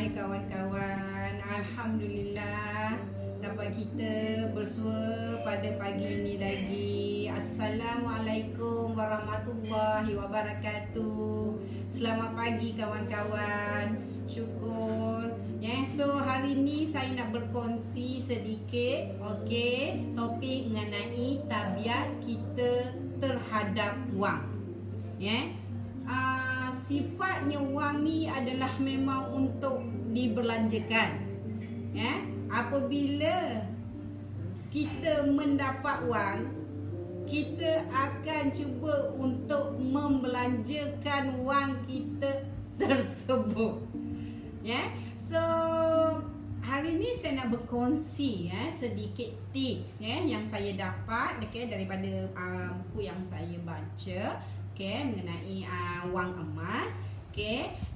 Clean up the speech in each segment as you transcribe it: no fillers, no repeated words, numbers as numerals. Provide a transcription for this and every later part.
Hai kawan-kawan, Alhamdulillah dapat kita bersua pada pagi ini lagi. Assalamualaikum warahmatullahi wabarakatuh. Selamat pagi kawan-kawan. Syukur. So hari ini saya nak berkongsi sedikit topik mengenai tabiat kita terhadap wang. Sifatnya wang ni adalah memang untuk dibelanjakan. Apabila kita mendapat wang, kita akan cuba untuk membelanjakan wang kita tersebut. So hari ni saya nak berkongsi sedikit tips yang saya dapat daripada buku yang saya baca mengenai wang emas.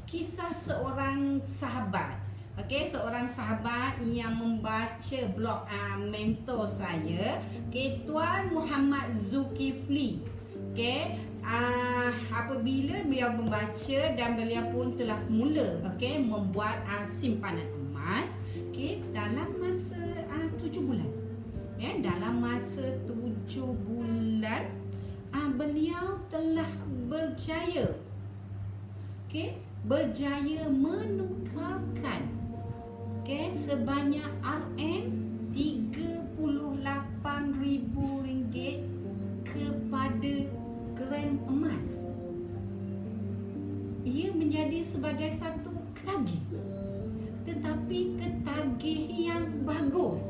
Kisah seorang sahabat. Seorang sahabat yang membaca blog mentor saya, Tuan Muhammad Zulkifli. Apabila beliau membaca dan beliau pun telah mula membuat simpanan emas dalam masa 7 bulan. Dalam masa 7 bulan beliau telah berjaya menukarkan sebanyak RM38,000 kepada gram emas. Ia menjadi sebagai satu ketagih, tetapi ketagih yang bagus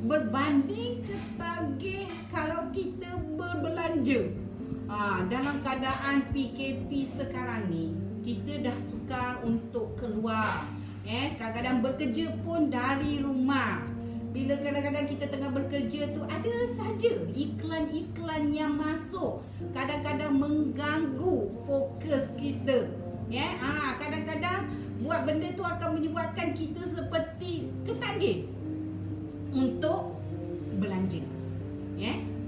berbanding ketagih kalau kita berbelanja. Dalam keadaan PKP sekarang ni, kita dah sukar untuk keluar. Kadang-kadang bekerja pun dari rumah. Bila kadang-kadang kita tengah bekerja tu, ada saja iklan-iklan yang masuk. Kadang-kadang mengganggu fokus kita. Kadang-kadang buat benda tu akan menyebabkan kita seperti ketagih untuk belanja.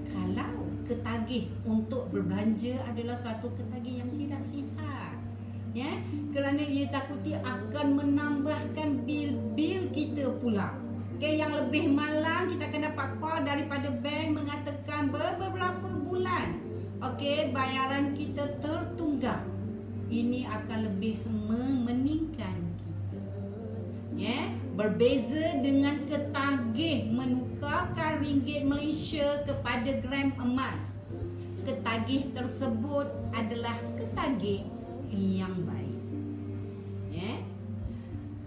Kalau ketagih untuk berbelanja adalah satu ketagih yang tidak sihat. Kerana ia takuti akan menambahkan bil-bil kita pula. Yang lebih malang, kita akan dapat call daripada bank mengatakan beberapa bulan bayaran kita tertunggak. Ini akan lebih memeningkan kita. Berbeza dengan ketagih menukarkan ringgit Malaysia kepada gram emas. Ketagih tersebut adalah ketagih yang baik.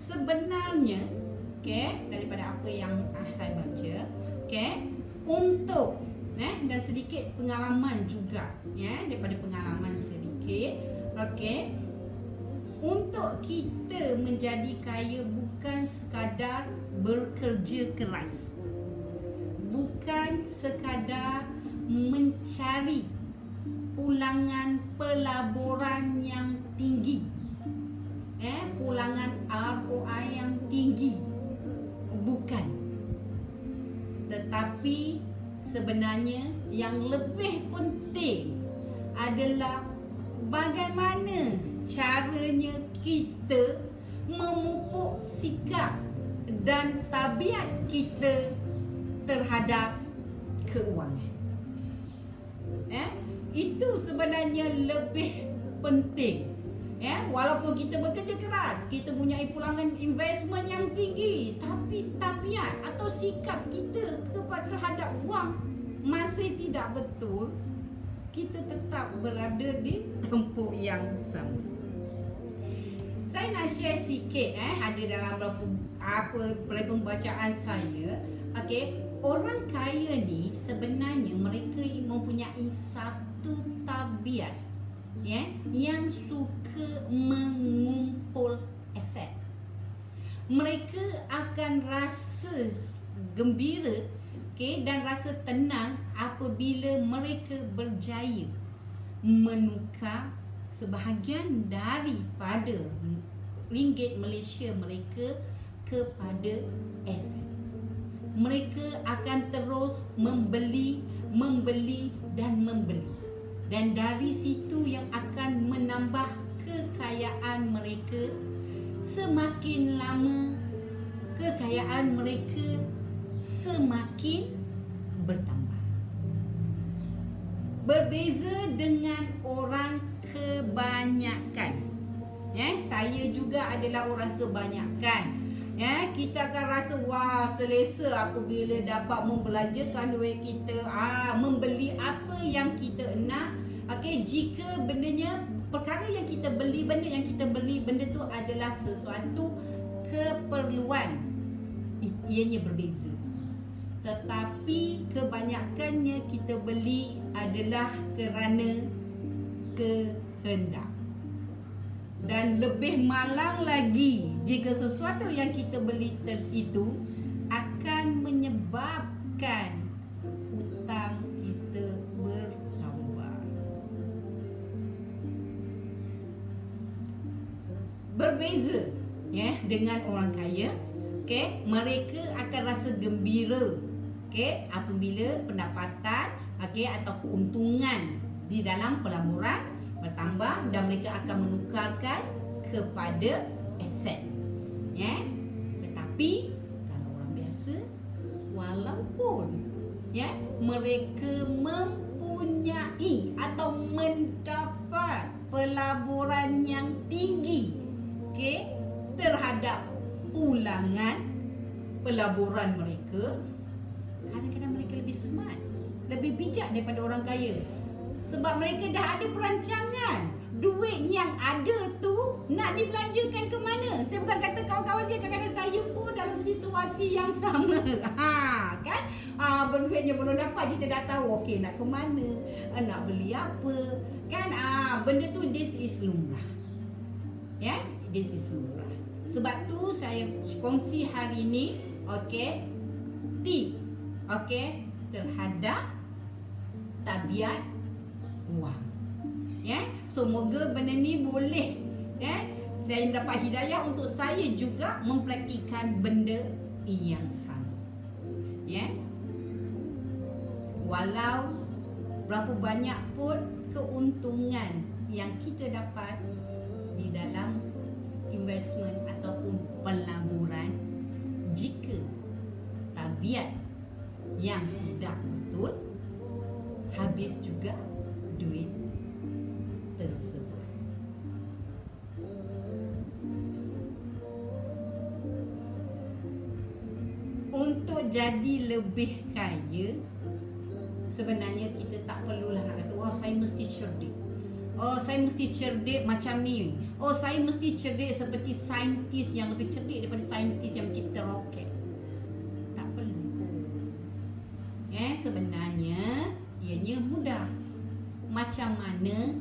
Sebenarnya daripada apa yang saya baca, untuk dan sedikit pengalaman juga, daripada pengalaman sedikit, untuk kita menjadi kaya bukan sekadar bekerja keras, bukan sekadar mencari pulangan pelaburan yang tinggi, pulangan ROI yang tinggi, bukan. Tetapi sebenarnya yang lebih penting adalah bagaimana caranya kita memupuk sikap dan tabiat kita terhadap keuangan. Itu sebenarnya lebih penting. Walaupun kita bekerja keras, kita punya pulangan investment yang tinggi, tapi tabiat atau sikap kita terhadap wang masih tidak betul, kita tetap berada di tempuk yang sama. Saya nak share sikit ada dalam pembacaan saya. Orang kaya ni sebenarnya mereka mempunyai satu tabiat yang suka mengumpul aset. Mereka akan rasa gembira dan rasa tenang apabila mereka berjaya menukar sebahagian daripada ringgit Malaysia mereka kepada aset. Mereka akan terus membeli dan membeli. Dan dari situ yang akan menambah kekayaan mereka semakin lama kekayaan mereka semakin bertambah. Berbeza dengan orang kebanyakan. Saya juga adalah orang kebanyakan. Kita akan rasa wah selesa apabila dapat membelanjakan duit kita, membeli apa yang kita nak. Jika perkara yang kita beli, benda tu adalah sesuatu keperluan, ianya berbeza. Tetapi kebanyakannya kita beli adalah kerana kehendak. Dan lebih malang lagi jika sesuatu yang kita beli itu akan menyebabkan hutang kita bertambah. Berbeza dengan orang kaya, mereka akan rasa gembira apabila pendapatan atau keuntungan di dalam pelaburan bertambah dan mereka akan menukarkan kepada aset. Tetapi kalau orang biasa, walaupun mereka mempunyai atau mendapat pelaburan yang tinggi terhadap pulangan pelaburan mereka, kadang-kadang mereka lebih smart, lebih bijak daripada orang kaya. Sebab mereka dah ada perancangan duit yang ada tu nak dibelanjakan ke mana. Saya bukan kata kawan-kawan dia, kadang-kadang saya pun dalam situasi yang sama. Duitnya belum dapat, kita dah tahu okey nak ke mana, nak beli apa. Benda tu this is lumrah. This is lumrah. Sebab tu saya kongsi hari ini tip terhadap tabiat wang. Semoga benda ni boleh saya mendapat hidayah untuk saya juga mempraktikkan benda yang sama. Walau berapa banyak pun keuntungan yang kita dapat di dalam investment ataupun pelaburan, jika tabiat yang tidak betul, habis juga duit tersebut. Untuk jadi lebih kaya, sebenarnya kita tak perlulah nak kata wah saya mesti cerdik. Saya mesti cerdik macam ni. Saya mesti cerdik seperti saintis yang lebih cerdik daripada saintis yang mencipta roket. Tak perlu. Sebenarnya ianya mudah. Macam mana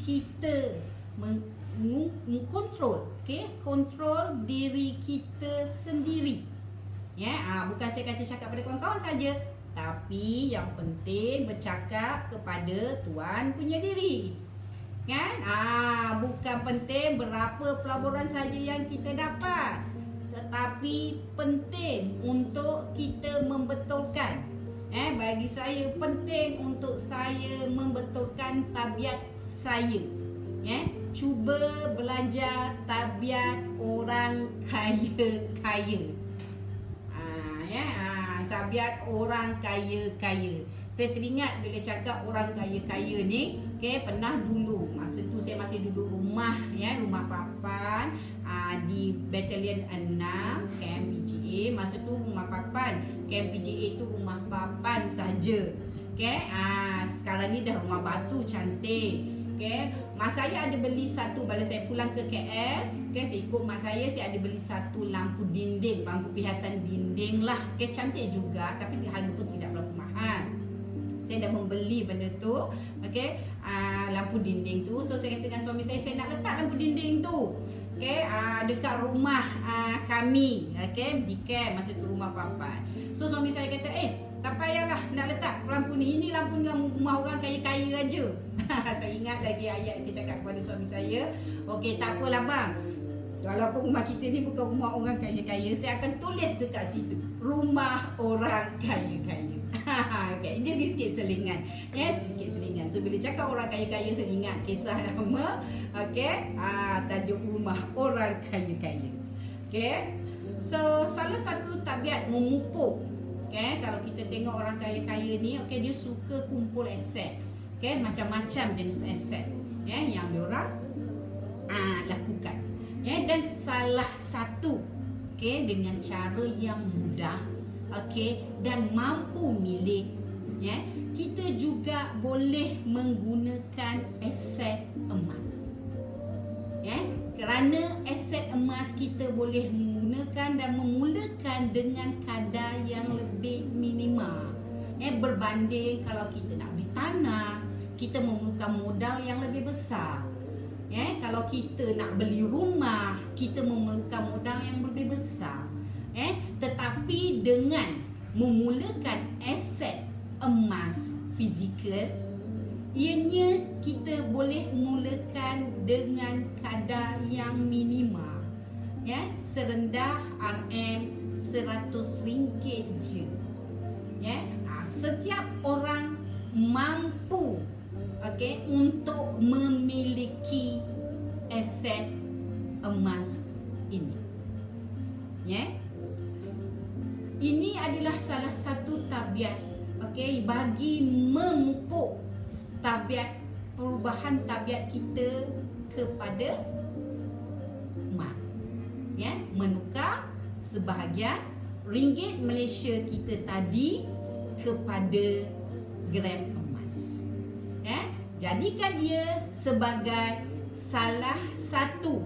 kita mengkontrol, kontrol diri kita sendiri. Bukan saya kata cakap pada kawan-kawan saja, tapi yang penting bercakap kepada tuan punya diri. Bukan penting berapa pelaburan saja yang kita dapat, tetapi penting untuk kita membetulkan. Bagi saya penting untuk saya membetulkan tabiat saya. Cuba belajar tabiat orang kaya-kaya. Tabiat orang kaya-kaya. Saya teringat bila cakap orang kaya-kaya ni, pernah dulu, masa tu saya masih duduk rumah, rumah papan di Batalion 6 Camp PGA. Masa tu rumah papan, Camp PGA tu rumah papan saja. Sekarang ni dah rumah batu cantik. Mak saya ada beli satu, bila saya pulang ke KL, saya ikut mak saya ada beli satu lampu dinding, lampu pihasan dinding lah. Cantik juga, tapi harga pun tidak berapa mahal. Saya dah membeli benda tu, lampu dinding tu. So saya kata dengan suami saya nak letak lampu dinding tu dekat rumah kami, di camp, masa tu rumah papan. So suami saya kata, tak payahlah nak letak lampu ni, ini lampu rumah orang kaya-kaya aja. Saya ingat lagi ayat saya cakap kepada suami saya, tak apalah bang, walaupun rumah kita ni bukan rumah orang kaya-kaya, saya akan tulis dekat situ, rumah orang kaya-kaya. Okay, ini sikit selingan. Ya, sedikit selingan. So bila cakap orang kaya-kaya, saya ingat kisah lama. Okay, tajuk rumah orang kaya-kaya. Okay, so salah satu tabiat memupuk. Okay, kalau kita tengok orang kaya-kaya ni, okay, dia suka kumpul aset. Okay, macam-macam jenis aset. Ya, yang diorang lakukan. Ya, dan salah satu, okay, dengan cara yang mudah, okay, dan mampu milik, ya, kita juga boleh menggunakan aset emas. Ya, kerana aset emas kita boleh menggunakan dan memulakan dengan kadar yang lebih minima. Ya, berbanding kalau kita nak beli tanah, kita memerlukan modal yang lebih besar. Ya, kalau kita nak beli rumah, kita memerlukan modal yang lebih besar. Tetapi dengan memulakan aset emas fizikal, ianya kita boleh mulakan dengan kadar yang minima. Ya, serendah RM100 je. Ya, setiap orang mampu, okay, untuk memiliki aset emas ini. Ya, ini adalah salah satu tabiat, okay, bagi memupuk tabiat, perubahan tabiat kita kepada emas. Ya, menukar sebahagian ringgit Malaysia kita tadi kepada gram emas. Ya, jadikan ia sebagai salah satu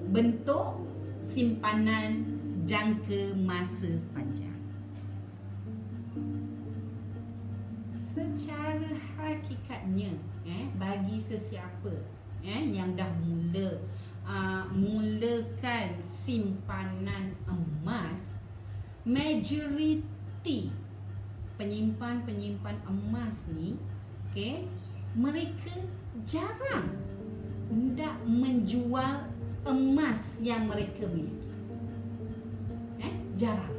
bentuk simpanan jangka masa panjang. Secara hakikatnya, bagi sesiapa yang dah mulakan simpanan emas, majoriti penyimpan emas ni, okay, mereka jarang hendak menjual emas yang mereka miliki. Jarang.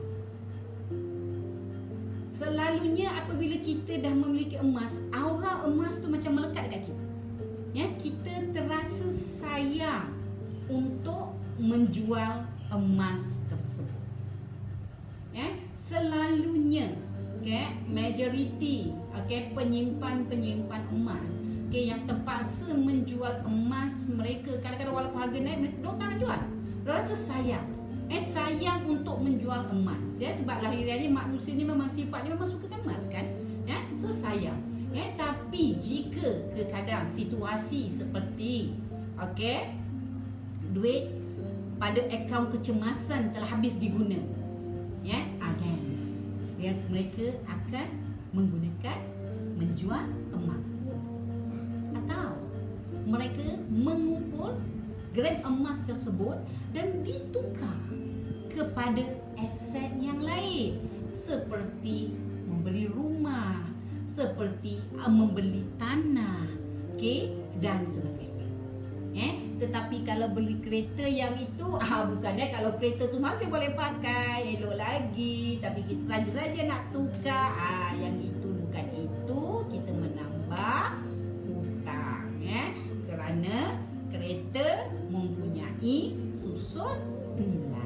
Selalunya apabila kita dah memiliki emas, aura emas tu macam melekat dekat kita. Ya, kita terasa sayang untuk menjual emas tersebut. Ya, selalunya, okay, majoriti, okay, penyimpan emas, okay, yang terpaksa menjual emas mereka, kadang-kadang walaupun harga naik, mereka tak nak jual. Mereka rasa sayang. Sayang untuk menjual emas, ya, sebab lahiriannya manusia ni memang sifatnya memang suka emas kan, ya, so sayang. Ya, tapi jika kadang situasi seperti, okay, duit pada akaun kecemasan telah habis diguna, ya, again, mereka akan menggunakan menjual emas tersebut, atau mereka mengumpul gram emas tersebut dan ditukar kepada aset yang lain, seperti membeli rumah, seperti membeli tanah, okay, dan sebagainya. Tetapi kalau beli kereta yang itu, bukannya kalau kereta tu masih boleh pakai, elok lagi, tapi kita saja nak tukar, yang itu bukan itu, kita menambah hutang, kerana kereta mempunyai susut nilai.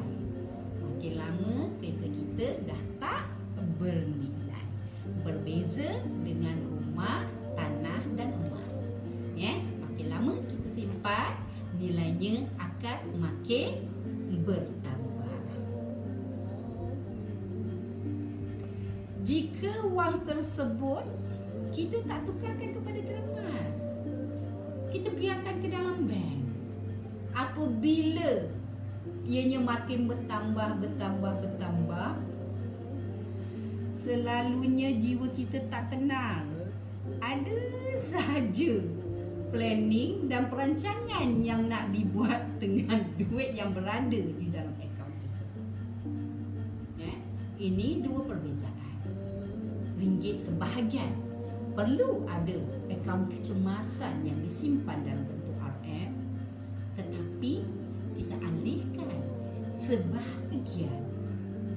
Makin lama kereta kita dah tak bernilai. Berbeza dengan rumah, tanah dan emas. Makin lama kita simpan, nilainya akan makin bertambah. Jika wang tersebut kita tak tukarkan kepada gram emas, kita biarkan ke dalam bank, apabila ianya makin bertambah, selalunya jiwa kita tak tenang. Ada sahaja planning dan perancangan yang nak dibuat dengan duit yang berada di dalam akaun tersebut. Ini dua perbezaan. Ringgit sebahagian perlu ada akaun kecemasan yang disimpan dalam bentuk RM, tetapi kita alihkan sebahagian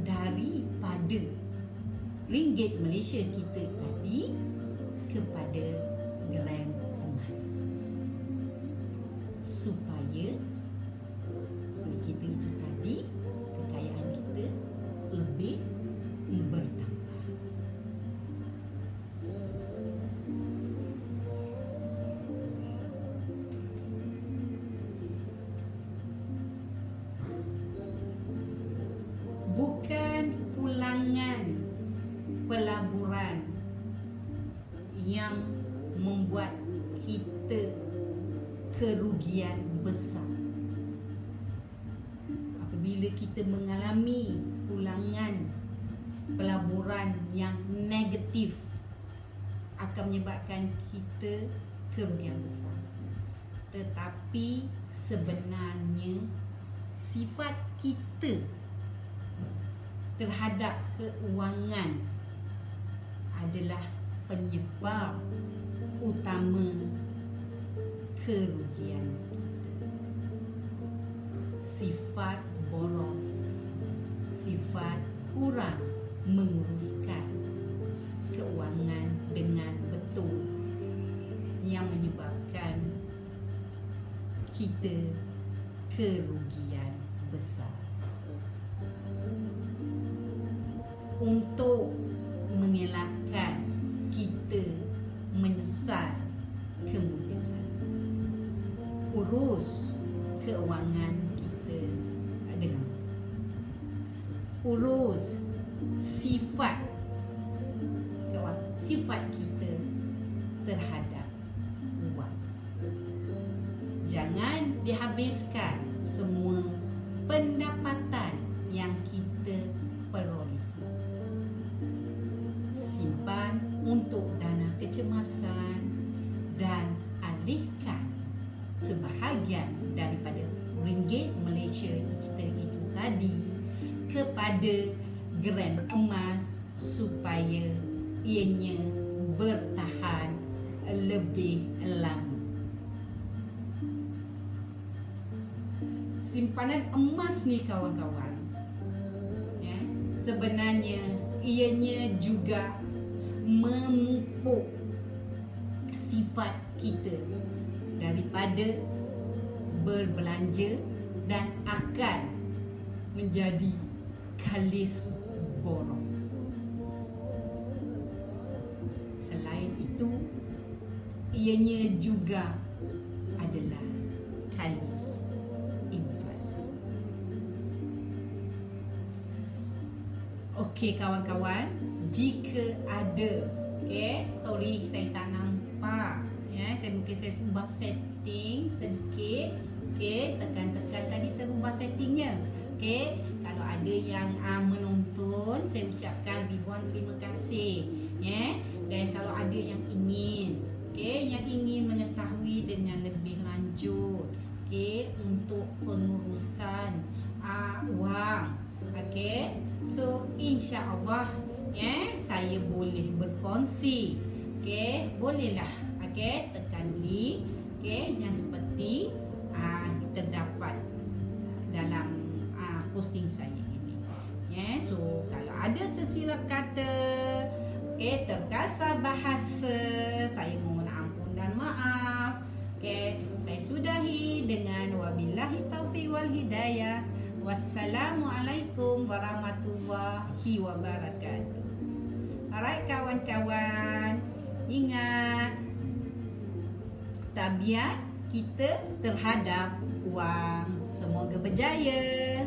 daripada ringgit Malaysia kita tadi kepada gram emas, supaya duit kita itu tadi, kekayaan kita lebih bertambah. Bukan pulangan pelaburan yang membuat kita kerugian besar. Apabila kita mengalami pulangan pelaburan yang negatif, akan menyebabkan kita kerugian besar. Tetapi sebenarnya sifat kita terhadap keuangan adalah penyebab utama kerugian kita. Sifat boros, sifat kurang menguruskan keuangan dengan betul yang menyebabkan kita kerugian besar. Untuk mengelakkan kita menyesal kemudian hari, urus keuangan kita dengan urus sifat kita terhadap wang. Jangan dihabiskan semua pendapatan yang kita peroleh. Simpan untuk dana kecemasan dan alihkan sebahagian daripada ringgit Malaysia kita itu tadi kepada gram emas supaya ianya bertahan lebih lama. Simpanan emas ni kawan-kawan, ya, sebenarnya ianya juga memupuk sifat kita daripada berbelanja dan akan menjadi kalis boros. Selain itu, ianya juga adalah kalis inflasi. Okey kawan-kawan, jika ada, sorry saya tak nampak, ya, mungkin saya ubah setting sedikit. Tekan-tekan tadi terubah settingnya. Kalau ada yang menonton, saya ucapkan ribuan terima kasih, ya. Dan kalau ada yang ingin, yang ingin mengetahui dengan lebih lanjut, untuk pengurusan wang, so insya-Allah, ya, saya boleh berkongsi, bolehlah, tekan link, yang seperti terdapat dalam posting saya ini, ya. So kalau ada tersilap kata, terkasar bahasa, saya mohon ampun dan maaf. Saya sudahi dengan wabillahi taufiq wal hidayah. Wassalamualaikum warahmatullahi wabarakatuh. Alright kawan-kawan, ingat tabiat kita terhadap wang. Semoga berjaya.